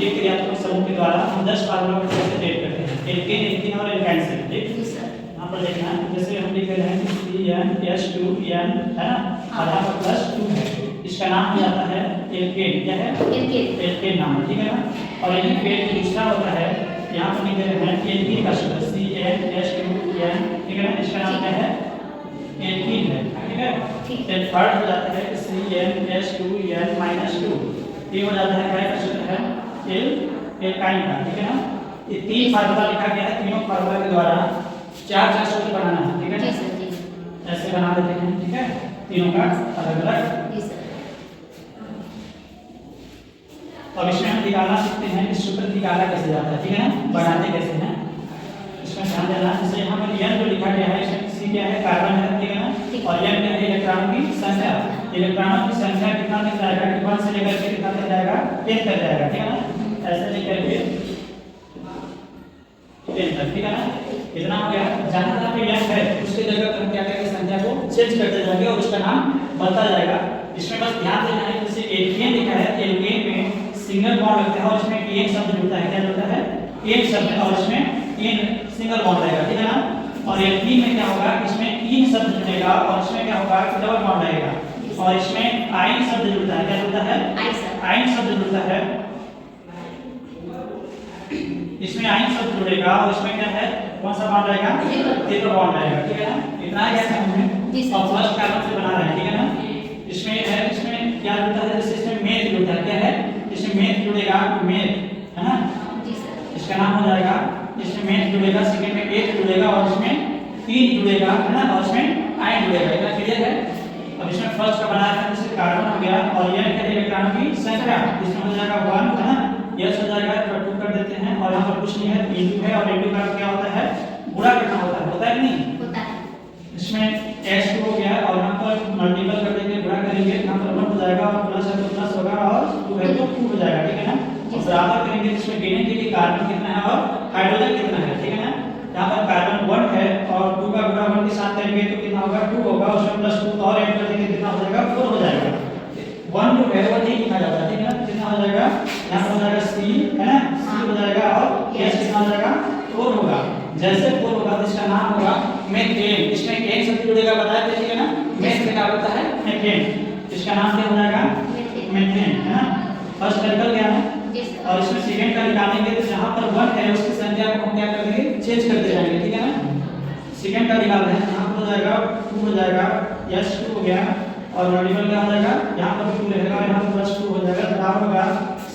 एक क्रियात्मक समूह के द्वारा हम 10 फार्मूला को कैसे डेट करते हैं, एल्केन, एल्कीन और एल्काइन से, ठीक। यहाँ पर देखना जैसे हम लिख रहे हैं CnH2n है ना, और यहाँ पर +2 है, इसका नाम हो जाता है एल्केन। क्या है? एल्केन नाम है, ठीक है ना। और यही फिर दूसरा होता है, यहाँ पर लिख रहे हैं एल्कीन का शब्द CnH2n, ठीक है ना, इसका नाम क्या है? एल्कीन है, ठीक है। फिर थर्ड हो जाता है CnH2n-2, ये हो जाता है क्या का सूत्र है? एल्काइन का, ठीक है ना। ये तीन फार्मूला लिखा गया है, तीनों फार्मूला के द्वारा चार सूत्र बनाना है, ठीक है ना। ऐसे बना देते हैं, ठीक है, तीनों का अलग-अलग। अब इसमें हम निकालना सीखते हैं कि सूत्र निकाला कैसे जाता है, ठीक है ना, बनाते कैसे हैं, इसमें ध्यान देना। जैसे यहाँ पर n जो लिखा गया है, इसमें C क्या है? कार्बन है, ठीक है ना, और n क्या है? इलेक्ट्रॉनों की संख्या। इलेक्ट्रॉनों की संख्या कितना तक जाएगा? 1 से लेकर के कितना तक जाएगा? 10 तक जाएगा, ठीक है ना, ऐसे लेकर के 10 तक, ठीक है ना। इतना हो गया। जहाँ जहाँ पे n है उसके जगह पर हम क्या करेंगे? संख्या को चेंज करते जाएंगे और उसका नाम बनता जाएगा। इसमें बस ध्यान देना है, जैसे एल्केन लिखा है, एल्केन में सिंगल बॉन्ड लगता है और इसमें एन शब्द जुड़ता है। क्या जुड़ता है? एन शब्द, और इसमें एन सिंगल बॉन्ड रहेगा, ठीक है ना। और एल्कीन में क्या होगा? इसमें इन शब्द जुड़ेगा और इसमें क्या होगा? डबल बॉन्ड रहेगा, और इसमें आइन शब्द जुड़ता है। क्या जुड़ता है? आइन शब्द जुड़ता है, इसमें आइन शब्द जुड़ेगा और इसमें क्या है? कौन सा बॉन्ड रहेगा? ट्रिपल बॉन्ड रहेगा, ठीक है ना। इतना क्या है हमें? और फर्स्ट कार्बन से बना रहे हैं, ठीक है ना। इसमें है, इसमें क्या जुड़ता है? जैसे इसमें मेथ जुड़ता है, क्या है? इसमें मेथ जुड़ेगा, मेथ है ना, इसका नाम हो जाएगा, इसमें मेथ जुड़ेगा, सेकंड में एथ जुड़ेगा और इसमें 3 जुड़ेगा, है ना, और इसमें आयन जुड़ेगा। इतना क्लियर है। अब इसमें फर्स्ट का बनाया है, जैसे कार्बन हो गया और यह है इलेक्ट्रॉनों की संख्या, इसमें हो जाएगा 1, है ना, यह हो जाएगा 2 कर देते हैं, और यहाँ पर कुछ नहीं है, इंटू है, और इंटू का क्या होता है? गुणा करना होता है कि नहीं? होता है। इसमें H2 हो गया और यहाँ पर मल्टीपल कर देंगे, गुणा करेंगे, यहाँ पर 1 हो जाएगा और प्लस है तो प्लस होगा और 2 है तो 2 हो जाएगा, ठीक है ना। और बराबर करेंगे, इसमें गिनेंगे कि कार्बन कितना है और हाइड्रोजन कितना है, ठीक है ना। यहाँ पर कार्बन 1 है और 2 का गुणा 1 के साथ करेंगे तो कितना होगा? 2 होगा, उसमें प्लस 2 और ऐड कर देंगे, कितना हो जाएगा? 4 हो जाएगा। 1 जो है वो नहीं लिखा जाता, ठीक है ना, कितना हो जाएगा? यहाँ पर हो जाएगा C, है ना, C हो जाएगा और H कितना हो जाएगा? 4 होगा। जैसे 4 होगा तो इसका नाम होगा मेथेन। इसमें एन शब्द जुड़ेगा, बताया थे, ठीक है ना। मेथ में क्या होता है? मेथेन। इसका नाम क्या हो जाएगा? मेथेन, है ना। फर्स्ट का निकल गया है, और इसमें सेकंड का निकालेंगे तो जहां पर 1 है उसकी संख्या को हम क्या कर देंगे? चेंज करते जाएंगे, ठीक है ना। सेकंड का निकाल रहे हैं, यहां पर हो जाएगा 2 हो जाएगा, H2 हो गया, और मल्टीपल क्या हो जाएगा? यहां पर 2 रहेगा, यहां पर प्लस 2 हो जाएगा, बराबर होगा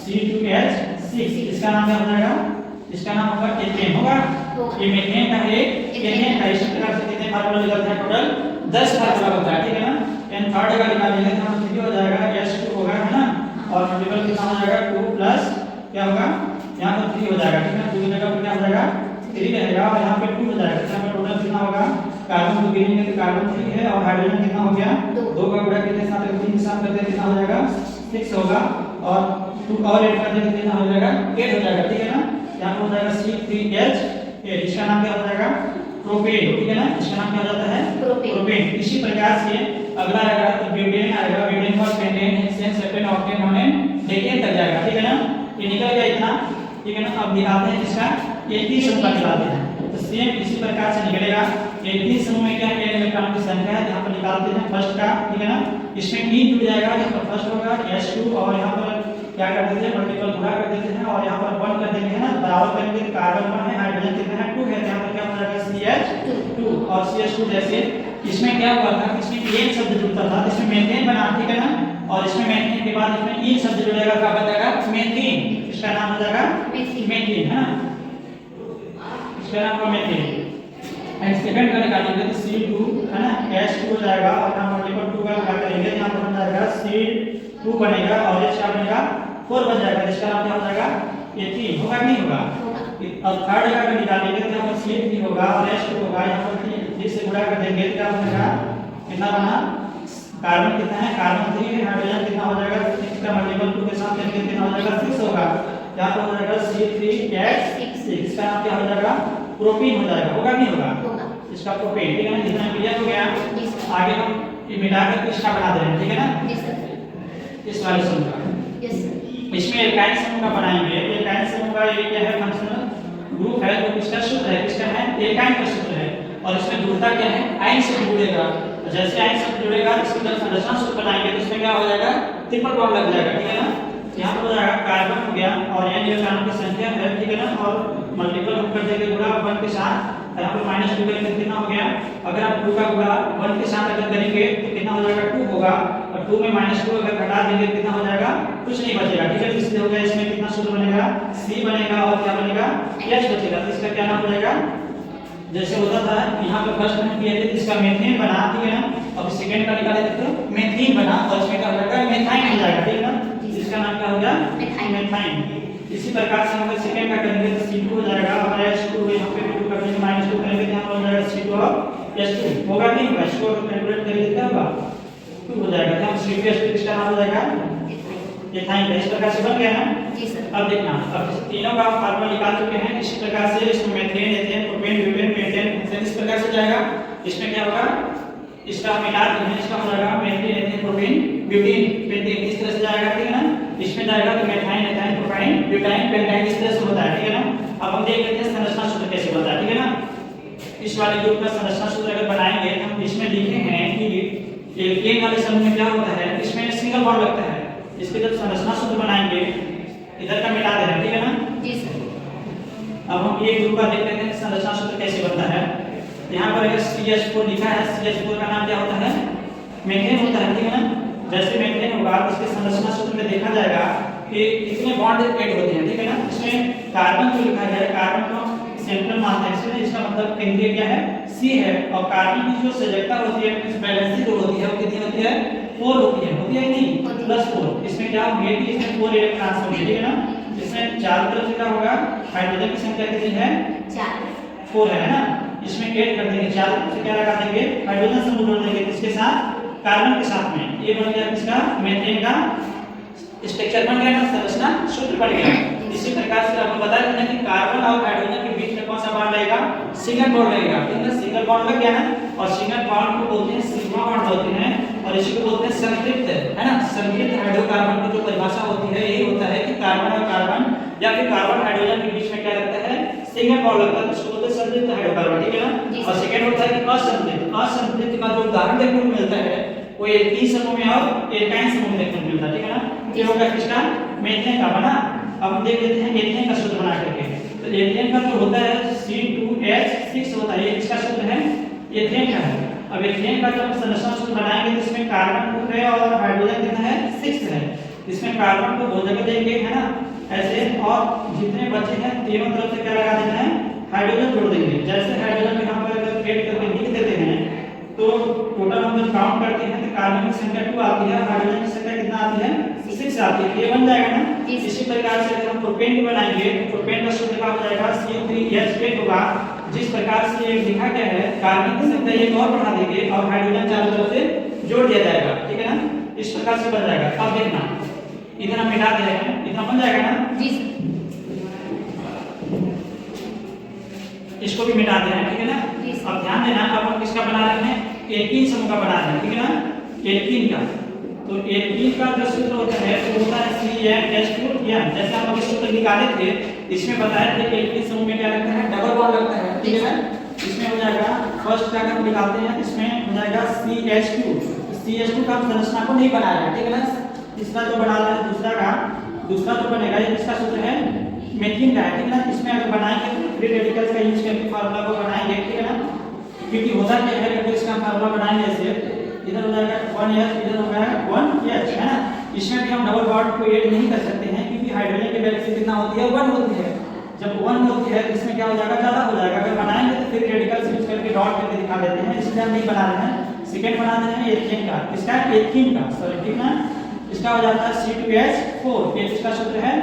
C2H6। इसका नाम क्या हो जाएगा? इसका नाम होगा एथेन, होगा। ये मेथेन का है, एथेन का। इस प्रकार से कितने फार्मूला निकलते हैं? टोटल 10 फार्मूला होता है, ठीक है ना। एंड थर्ड का निकालेंगे तो हम 3 हो जाएगा, H2 होगा, है ना, और मल्टीपल कितना हो जाएगा? 2 प्लस क्या होगा? यहाँ पर 3 हो जाएगा, ठीक है ना। 2 की जगह पर क्या हो जाएगा? 3 रहेगा, और यहाँ पे 2 हो जाएगा। यहाँ पर टोटल कितना होगा? कार्बन को गिनेंगे तो कार्बन 3 है, और हाइड्रोजन कितना हो गया? 2 का गुणा कितने साथ? 3 के साथ करते हैं, कितना हो जाएगा? 6 होगा, और 2 और ऐड कर देंगे कितना हो जाएगा? 8 हो जाएगा, ठीक है ना। यहाँ पर हो जाएगा C3H8, इसका नाम क्या हो जाएगा? प्रोपेन, ठीक है ना। इसका नाम क्या हो जाता है? प्रोपेन। इसी प्रकार से अगला आएगा तो ब्यूटेन आएगा, ब्यूटेन और पेंटेन, हेक्सेन, सेपेन, ऑक्टेन, नोनेन, डेकेन तक जाएगा, ठीक है ना। ये निकल गया इतना, ठीक है ना। अब निकालते हैं इसका एल्कीन समूह निकालते हैं, तो सेम इसी प्रकार से निकलेगा। एल्कीन समूह में क्या है? इलेक्ट्रॉन की संख्या है, यहाँ पर निकालते हैं फर्स्ट का, ठीक है ना। इसमें 3 जुड़ जाएगा, यहाँ पर फर्स्ट होगा H2, और यहाँ पर क्या कर देते हैं? मल्टीपल गुणा कर देते हैं, और यहाँ पर 1 कर देंगे, है ना, बराबर करेंगे, कार्बन 1 है, हाइड्रोजन कितना है? 2 है, यहाँ पर क्या हो जाएगा? CH2, और CH2 जैसे इसमें क्या हुआ था? इसमें एन शब्द जुड़ता था, इसमें मेथेन बना, ठीक है ना, और इसमें मेथेन के बाद इसमें इन शब्द जुड़ेगा, क्या बनेगा? मेथेन। इसका नाम हो जाएगा मेथेन, है ना, इसका नाम होगा मेथेन। एंड सेकंड का निकालेंगे तो C2, है ना, H2 हो जाएगा, और यहाँ मल्टीपल 2 का गुणा करेंगे, यहाँ पर बन जाएगा C2 बनेगा, और H क्या बनेगा? 4 बन जाएगा। इसका नाम क्या हो जाएगा? एथीन, होगा नहीं होगा? अब थर्ड का निकालेंगे तो यहाँ पर C3 होगा और H2 होगा, यहाँ पर 3 से गुणा कर देंगे तो क्या बनेगा? कितना बना? कार्बन कितना है? कार्बन 3 है, हाइड्रोजन कितना हो जाएगा? 6 का मल्टीपल 2 के साथ करेंगे कितना हो जाएगा? 6 होगा। यहाँ पर हो जाएगा C3H6, इसका नाम क्या हो जाएगा? प्रोपीन हो जाएगा, होगा नहीं होगा? इसका प्रोपेन, ठीक है ना। जितना क्लियर हो गया, आगे हम ये मिलाकर इसका बना दे रहे हैं, ठीक है ना, इस वाले सम का। इसमें एल्काइल समूह का बनाएंगे। एल्काइल समूह का ये क्या है, फंक्शनल ग्रुप है, जो किसका सूत्र है, किसका है, एल्काइल का सूत्र है। और इसमें जुड़ता क्या है, आयन से जुड़ेगा। जैसे आयन से जुड़ेगा इसकी जब संरचना सूत्र बनाएंगे तो इसमें क्या हो जाएगा, ट्रिपल बॉन्ड लग जाएगा, ठीक है ना। यहाँ पर हो जाएगा कार्बन हो गया और n इलेक्ट्रॉनों की संख्या है, ठीक है ना, और मल्टीपल हम कर देंगे गुणा 1 के साथ। यहाँ पर -2 करेंगे तो कितना हो गया, अगर आप 2 का गुणा 1 के साथ अगर करेंगे तो कितना हो जाएगा, 2 होगा। और 2 में -2 अगर घटा देंगे तो कितना हो जाएगा, कुछ नहीं बचेगा, ठीक है। इसलिए हो गया, इसमें कितना सूत्र बनेगा, C बनेगा और क्या बनेगा, H बचेगा। तो इसका क्या नाम हो जाएगा, जैसे होता था यहाँ पे फर्स्ट में किया थे इसका मेथेन बना, ठीक है ना। अब सेकंड का निकाले तो मेथीन बना और इसमें क्या हो जाएगा, मेथाइन हो जाएगा, ठीक है ना। इसका नाम क्या हो गया, मेथाइन। इसी प्रकार से हम सेकंड का करेंगे तो C2 हो जाएगा और H2 यहाँ पे भी 2 कर देंगे, -2 करेंगे तो यहाँ हो जाएगा C2 और H2 होगा नहीं होगा, इसको कैलकुलेट करेंगे क्या होगा, 2 हो जाएगा। तो हम C2 H2 इसका नाम हो जाएगा एथाइन। इस प्रकार से बन गया ना जी सर। अब देखना, अब तीनों का फार्मूला निकाल चुके हैं। इसी प्रकार से इसमें methane, ethane, propane, butane, pentane, hexane इस प्रकार से जाएगा। इसमें क्या होगा, इसका मिला देंगे, इसका हो जाएगा methane, ethane, propane, butane, pentane इस तरह से जाएगा, ठीक है ना। इसमें जाएगा तो methyne, ethyne, propyne, butyne, pentyne इस तरह से होता है, ठीक है ना। अब हम देख लेते हैं संरचना सूत्र कैसे बनता है, ठीक है ना। इस वाले ग्रुप का संरचना सूत्र अगर बनाएंगे हम इसमें लिखे हैं कि एल्केन वाले समूह में क्या होता है, इसमें सिंगल बॉन्ड लगता है। इसके जब संरचना सूत्र बनाएंगे इधर का मिटा दे रहे हैं, ठीक है ना जी सर। अब हम ये ग्रुप का देख लेते हैं संरचना सूत्र कैसे बनता है। यहाँ पर अगर CH4 लिखा है, CH4 का नाम क्या होता है, मेथेन होता है, ठीक है ना। जैसे मेथेन होगा तो इसके संरचना सूत्र में देखा जाएगा कि कितने बॉन्ड ऐड होते हैं, ठीक है ना। इसमें कार्बन जो लिखा है, कार्बन को सेंट्रल मानते हैं, इसलिए इसका मतलब केंद्रीय क्या है, C है। और कार्बन की जो संयोजकता होती है, इस बैलेंस जो होती है वो कितनी होती है, 4 होती है नहीं, +4। इसमें क्या होंगे कि इसमें 4 इलेक्ट्रॉन्स होंगे, ठीक है ना। इसमें चारों तरफ से क्या होगा, हाइड्रोजन की संख्या कितनी है, 4 है ना। इसमें ऐड कर देंगे, चारों तरफ से क्या लगा देंगे, हाइड्रोजन समूह जोड़ देंगे, किसके साथ, कार्बन के साथ में। ये बन गया किसका, मेथेन का स्ट्रक्चर बन गया ना, संरचना सूत्र बन गया। इसी प्रकार से आपको बता देना कि कार्बन और हाइड्रोजन के बीच में कौन सा बॉन्ड रहेगा, सिंगल बॉन्ड रहेगा, ठीक है। सिंगल बॉन्ड लग गया ना। और सिंगल बॉन्ड को बोलते हैं सिग्मा बॉन्ड बोलते हैं, और इसी को बोलते हैं संतृप्त, है ना। संतृप्त हाइड्रोकार्बन की जो परिभाषा होती है यही होता है कि कार्बन और कार्बन या फिर कार्बन हाइड्रोजन के बीच में क्या लगता है, सिंगल बॉन्ड लगता है, तो इसको बोलते हैं संतृप्त हाइड्रोकार्बन, ठीक है ना। और सेकंड होता है कि असंतृप्त। असंतृप्त का जो उदाहरण देखने को मिलता है वो एल्कीन समूह में और एल्काइन समूह में देखने को मिलता है, ठीक है ना। ये होगा किसका, मेथेन का बना। अब हम देख लेते हैं एथेन का सूत्र बना करके। तो एथेन का जो होता है C2H6 होता है, ये किसका सूत्र है, एथेन का है। अब एथेन का जब संरचना सूत्र बनाएंगे तो इसमें कार्बन 2 है और हाइड्रोजन कितना है, 6 है। इसमें कार्बन को 2 जगह देंगे, है ना, ऐसे। और जितने बचे हैं तीनों तरफ से क्या लगा देना है, हाइड्रोजन जोड़ देंगे। जैसे हाइड्रोजन यहाँ पर अगर ऐड करके लिख देते हैं तो टोटल हम जब काउंट करते हैं तो कार्बन की संख्या 2 आती है, हाइड्रोजन की संख्या कितना आती है, 6 आती है। ये बन जाएगा ना। इसी प्रकार से अगर हम प्रोपेन की बनाएंगे तो प्रोपेन का सूत्र क्या हो जाएगा, C3H8 होगा। जिस प्रकार से ये लिखा गया है, कार्बन की संख्या एक और बढ़ा देंगे और हाइड्रोजन चारों तरफ से जोड़ दिया जाएगा, ठीक है ना। इस प्रकार से बन जाएगा। अब देखना, इधर हम मिटा दे रहे हैं, इतना बन जाएगा ना जी सर। इसको भी मिटा दे रहे हैं, ठीक है ना। अब ध्यान देना, अब हम किसका बना रहे हैं, एल्कीन समूह का बना रहे हैं, ठीक है ना, एल्कीन का। तो एल्कीन का जो सूत्र होता है वो होता है CnH2n। जैसे हम अभी सूत्र निकाले थे, इसमें बताया था कि एल्कीन समूह में क्या लगता है, डबल बॉन्ड लगता है, ठीक है ना। इसमें हो जाएगा फर्स्ट का हम निकालते हैं, इसमें हो जाएगा CH2। CH2 का हम संरचना को नहीं बना रहे हैं, ठीक है ना। तीसरा जो बना रहे हैं, दूसरा जो बनेगा ये किसका सूत्र है, मेथेन का है, ठीक है ना। इसमें अगर बनाएंगे तो फ्री रेडिकल्स का यूज करके फार्मूला को बनाएंगे, ठीक है ना। क्योंकि होता क्या है, अगर इसका फार्मूला बनाएंगे ऐसे, इधर हो जाएगा 1H, इधर हो गया 1H, है ना। इसमें भी हम डबल बॉन्ड को ऐड नहीं कर सकते हैं क्योंकि हाइड्रोजन की वैल्यू कितना होती है, 1 होती है। जब 1 होती है तो इसमें क्या हो जाएगा, ज्यादा हो जाएगा। अगर बनाएंगे तो फिर रेडिकल्स यूज करके डॉट करके दिखा देते हैं, इसलिए हम नहीं बना रहे हैं। सेकंड बना रहे हैं एथेन का, इसका एथीन का, सॉरी, ठीक ना। इसका हो जाता है C2H4, ये इसका सूत्र है,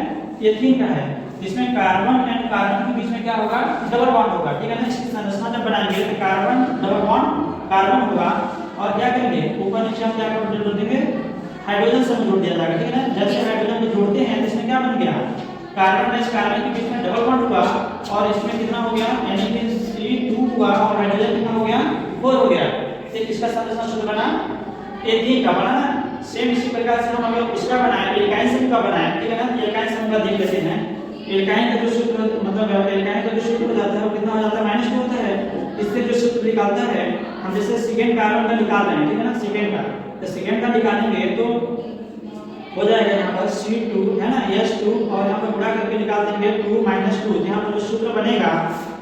एथीन का है। इसमें कार्बन एंड कार्बन के बीच में क्या होगा, डबल बॉन्ड होगा, ठीक है ना। इसकी संरचना जब बनाएंगे तो कार्बन डबल बॉन्ड कार्बन होगा और क्या करेंगे, ऊपर नीचे हम क्या जोड़ देंगे, हाइड्रोजन समूह जोड़ दिया जाएगा, ठीक है ना। जैसे हाइड्रोजन को जोड़ते हैं तो इसमें क्या बन गया, कार्बन डैश कार्बन के बीच में डबल बॉन्ड हुआ और इसमें कितना हो गया, यानी कि C2 हुआ और हाइड्रोजन कितना हो गया, 4 हो गया। तो इसका संरचना सूत्र बना एथीन का, बना ना। सेम इसी प्रकार से हम अगर इसका बनाए एल्काइन समूह का बनाए, ठीक है ना, एल्काइन समूह का देख लेते हैं। एल्काइन का जो सूत्र मतलब एल्काइन का जो सूत्र हो जाता है वो कितना हो जाता है -2 होता है। इससे जो सूत्र निकालता है हम जैसे सेकंड कार्बन का निकाल रहे हैं, ठीक है ना, सेकंड का, तो सेकंड का निकालेंगे तो हो जाएगा यहाँ पर C2 है ना, H2 और यहाँ पर गुणा करके निकाल देंगे 2 - 2। यहाँ पर जो सूत्र बनेगा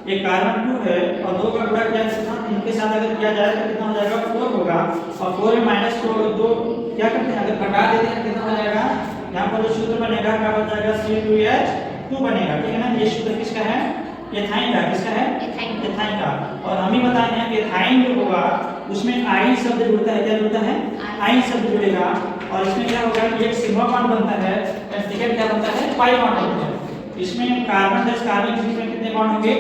एक कार्बन 2 है और 2 का गुणा किया इनके साथ अगर किया जाए तो कितना हो जाएगा 4 होगा, और 4 में -4 2 क्या करते हैं अगर घटा देते हैं कितना हो जाएगा, यहाँ पर जो सूत्र बनेगा क्या बन जाएगा C2H2 बनेगा, ठीक है ना। ये सूत्र किसका है, एथाइन का, किसका है, एथाइन का। और हम ही बताए हैं कि एथाइन जो होगा उसमें आइन शब्द जुड़ता है, क्या जुड़ता है, आइन शब्द जुड़ेगा, और इसमें क्या होगा कि एक सिग्मा बॉन्ड बनता है और सेकंड क्या बनता है, पाई बॉन्ड बनता है। इसमें कार्बन प्लस कार्बन में कितने बॉन्ड होंगे,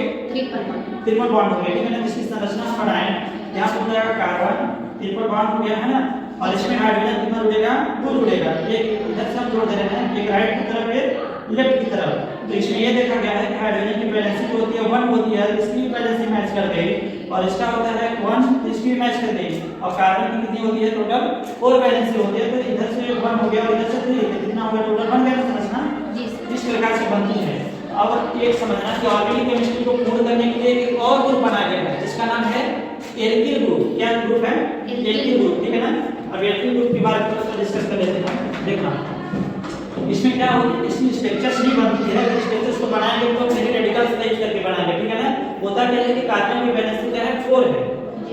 ट्रिपल बॉन्ड होंगे, ठीक है ना। जिसकी संरचना हम बनाएं यहाँ पर हो जाएगा कार्बन ट्रिपल बॉन्ड हो गया है ना, और इसमें हाइड्रोजन कितना जुड़ेगा, 2 जुड़ेगा। एक इधर से हम जोड़ दे रहे हैं, एक राइट की तरफ एक लेफ्ट की तरफ। तो इसमें ये देखा गया है कि हाइड्रोजन की वैलेंसी जो होती है 1 होती है, इसकी भी वैलेंसी मैच कर गई, और इसका होता है 1 तो इसकी भी मैच कर गई, और कार्बन की कितनी होती है टोटल 4 वैलेंसी होती है। तो इधर से 1 हो गया और इधर से 3, कितना हो गया टोटल 1 वैलेंसी समझना इस प्रकार से बनती है। अब एक समझना कि ऑर्गेनिक केमिस्ट्री को पूर्ण करने के लिए एक और ग्रुप बनाया गया है जिसका नाम है एल्किल ग्रुप। क्या ग्रुप है, एल्किल ग्रुप, ठीक है ना। अब एल्किल ग्रुप के बारे में डिस्कस कर लेते हैं। देखना इसमें क्या होती है, इसमें स्ट्रक्चर्स नहीं बनती है, स्ट्रक्चर्स को बनाएंगे तो फ्री रेडिकल्स यूज करके बनाएंगे, ठीक है ना। होता क्या है कि कार्बन की वैलेंसी क्या है 4 है,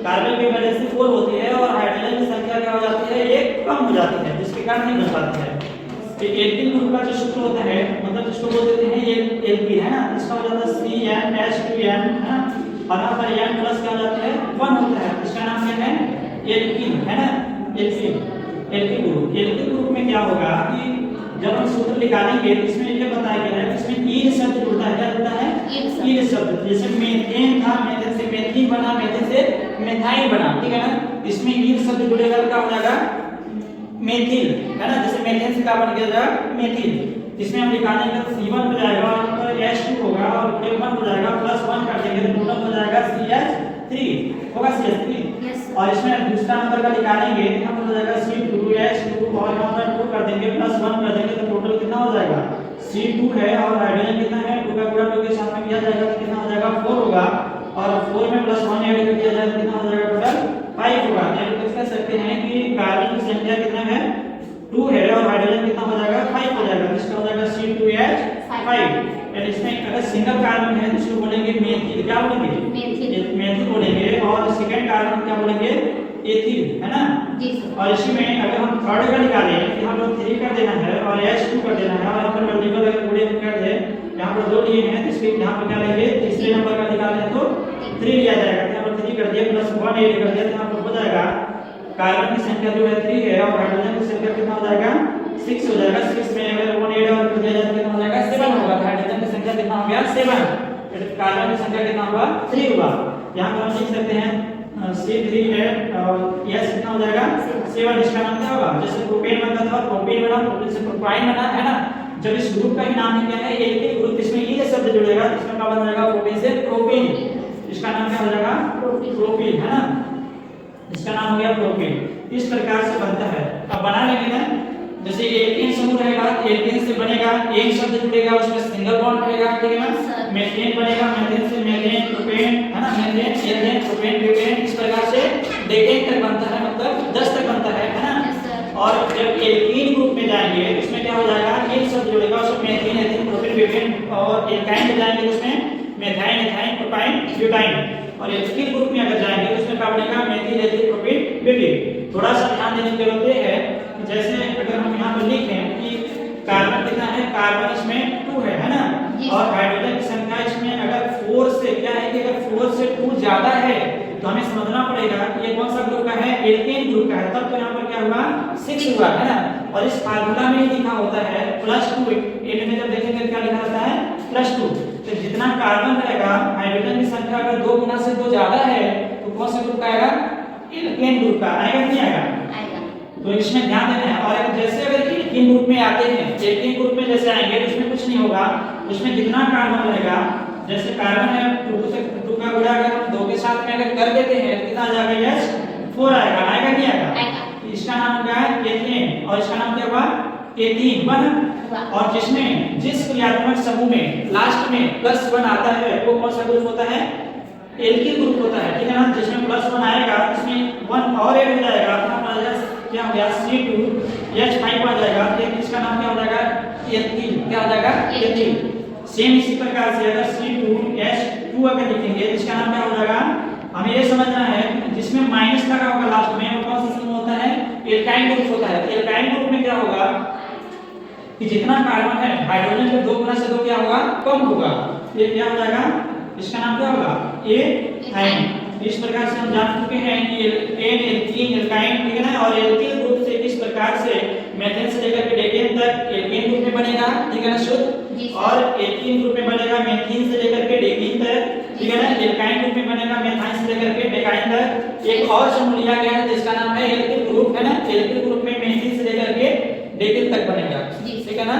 कार्बन की वैलेंसी 4 होती है और हाइड्रोजन की संख्या क्या हो जाती है 1 कम हो जाती है, जिसके कारण नहीं बन पाती है। तो एल्किल ग्रुप का जो सूत्र होता है मतलब जिसको बोल देते हैं ये एल्किल है ना, इसका हो जाता है CnH2n है ना, और यहाँ पर n प्लस क्या हो जाता है 1 होता है, इसका नाम क्या है एल्किल है ना, एल्किल ग्रुप। एल्किल ग्रुप में क्या होगा कि जब हम सूत्र निकालेंगे तो इसमें ये बताया गया है कि इसमें ईन शब्द जुड़ता है, क्या जुड़ता है, ईन शब्द। जैसे मीथेन था, मीथेन से मेथिन बना, मेथिन से मेथाइल बना, ठीक है ना। इसमें ईन शब्द जुड़ेगा तो क्या हो जाएगा मेथिल है ना, जैसे मेथेन से क्या बन गया मेथिल। इसमें हम निकालेंगे तो C1 हो जाएगा और यहाँ पर H2 होगा और 1 हो जाएगा, प्लस 1 कर देंगे तो टोटल हो जाएगा CH3 होगा, CH3। और इसमें दूसरा नंबर का निकालेंगे तो यहाँ पर हो जाएगा C2H2 और यहाँ पर 2 कर देंगे, प्लस 1 कर देंगे तो टोटल कितना हो जाएगा C2 है, और हाइड्रोजन कितना है 2 का गुणा 2 के साथ में किया जाएगा तो कितना हो जाएगा 4 होगा, और 4 में प्लस 1 ऐड कर दिया जाए तो कितना हो जाएगा टोटल 5 होगा। यानी तो कह सकते हैं कि कार्बन की संख्या कितना है 2 है और हाइड्रोजन कितना हो जाएगा 5 हो जाएगा, जिसका हो जाएगा C2H5। यानी इसमें अगर सिंगल कार्बन है तो इसको बोलेंगे मेथिल, क्या बोलेंगे मेथिल बोलेंगे, और सेकंड कार्बन क्या बोलेंगे एथिल है ना जी। और इसी में अगर हम थर्ड का निकालें तो यहाँ पर 3 कर देना है और H2 कर देना है, और यहाँ पर मल्टीपल अगर पूरे कर दे यहाँ पर 2 लिए हैं तो इसके यहाँ पर क्या लेंगे तीसरे नंबर का निकालें तो 3 लिया जाएगा, यहाँ पर 3 कर दिया प्लस 1 ऐड कर दिया तो यहाँ पर हो जाएगा कार्बन की संख्या जो है 3 है और हाइड्रोजन की संख्या कितना हो जाएगा 6 हो जाएगा। 6 में अगर 1 ऐड और कर दिया जाए तो कितना हो जाएगा 7 होगा। हाइड्रोजन की संख्या कितना हो गया 7, कार्बन की संख्या कितना होगा 3 होगा। यहाँ पर हम लिख सकते हैं C3 है और S कितना हो जाएगा 7, इसका नाम क्या होगा, जैसे प्रोपेन बनता था प्रोपेन बना, प्रोपेन से प्रोपाइन बना है ना। जब इस ग्रुप का ही नाम है क्या है एल्किल ग्रुप, इसमें ये शब्द जुड़ेगा इसमें क्या बन जाएगा प्रोपेन से प्रोपीन, इसका नाम क्या हो जाएगा प्रोपीन है ना, इसका नाम हो गया प्रोपीन। इस प्रकार से बनता है। अब बना लेंगे ना, जैसे एल्केन समूह रहेगा एल्केन से बनेगा एक शब्द जुड़ेगा उसमें सिंगल बॉन्ड रहेगा, ठीक है ना। मेथेन बनेगा मेथेन से मेथेन प्रोपेन है ना, मेथेन एल्केन प्रोपेन ब्यूटेन, इस प्रकार से डेकेन तक बनता है, मतलब 10 तक बनता है ना। और जब एल्कीन ग्रुप में जाएंगे उसमें क्या हो जाएगा एक शब्द जुड़ेगा उसमें मेथिन एथिन प्रोपेन ब्यूटेन, और एल्काइन में जाएंगे तो उसमें मेथाइन एथाइन प्रोपाइन ब्यूटाइन। और एल्किल ग्रुप में अगर जाएंगे तो उसमें क्या बनेगा मेथिल एथिल प्रोपेन ब्यूटेन। थोड़ा सा ध्यान देने की जरूरत है जैसे अगर हम यहाँ पर लिखें कि कार्बन कितना है, कार्बन इसमें 2 है ना, और हाइड्रोजन की संख्या इसमें अगर 4 से क्या है कि अगर 4 से 2 ज्यादा है तो हमें समझना पड़ेगा कि ये कौन सा ग्रुप का है एल्केन ग्रुप का है, तब तो यहाँ पर क्या हुआ 6 हुआ है ना। और इस फार्मूला में ही लिखा होता है +2, एंड में जब देखेंगे क्या लिखा होता है +2। तो जितना कार्बन रहेगा हाइड्रोजन की संख्या अगर 2 गुना से 2 ज्यादा है तो कौन सा ग्रुप का आएगा एल्केन ग्रुप का आएगा, नहीं आएगा। तो इसमें ध्यान देना है। और अगर जैसे अगर एल्कीन ग्रुप में आते हैं एल्कीन ग्रुप में जैसे आएंगे तो उसमें कुछ नहीं होगा, उसमें जितना कार्बन रहेगा जैसे कार्बन है 2 से 2 का गुणा अगर हम 2 के साथ में अगर कर देते हैं कितना आ जाएगा 4 आएगा, आएगा नहीं आएगा। इसका नाम क्या है एथेन और इसका नाम क्या हुआ एथीन बना। और जिसमें जिस क्रियात्मक समूह में लास्ट में +1 आता है वो कौन सा ग्रुप होता है एल्किल ग्रुप होता है, ठीक है ना। जिसमें +1 आएगा इसमें 1 और ऐड हो जाएगा, अपना क्या हो गया C2H5 आ जाएगा, फिर इसका नाम क्या हो जाएगा एथीन, क्या हो जाएगा एथीन। सेम इसी प्रकार से अगर C2H2 अगर लिखेंगे इसका नाम क्या हो जाएगा, हमें ये समझना है जिसमें माइनस लगा होगा लास्ट में वो कौन सा समूह होता है एल्काइन ग्रुप होता है। एल्काइन ग्रुप में क्या होगा कि जितना कार्बन है हाइड्रोजन के 2 गुना से 2 क्या होगा कम होगा, ये क्या हो जाएगा इसका नाम क्या होगा एथाइन। इस प्रकार से हम जान चुके हैं कि एन एल्कीन एल्काइन, ठीक है ना। और एल्किल ग्रुप से किस प्रकार से मेथेन से लेकर के डेकेन तक एल्केन ग्रुप में बनेगा, ठीक है ना शुद्ध, और एल्कीन ग्रुप में बनेगा मेथीन से लेकर के डेकीन तक, ठीक है ना। एल्काइन ग्रुप में बनेगा मेथाइन से लेकर के डेकाइन तक। एक और समूह लिया गया है जिसका नाम है एल्किल ग्रुप, है ना। एल्किल ग्रुप में मेथीन से लेकर के डेकीन तक बनेगा, ठीक है ना।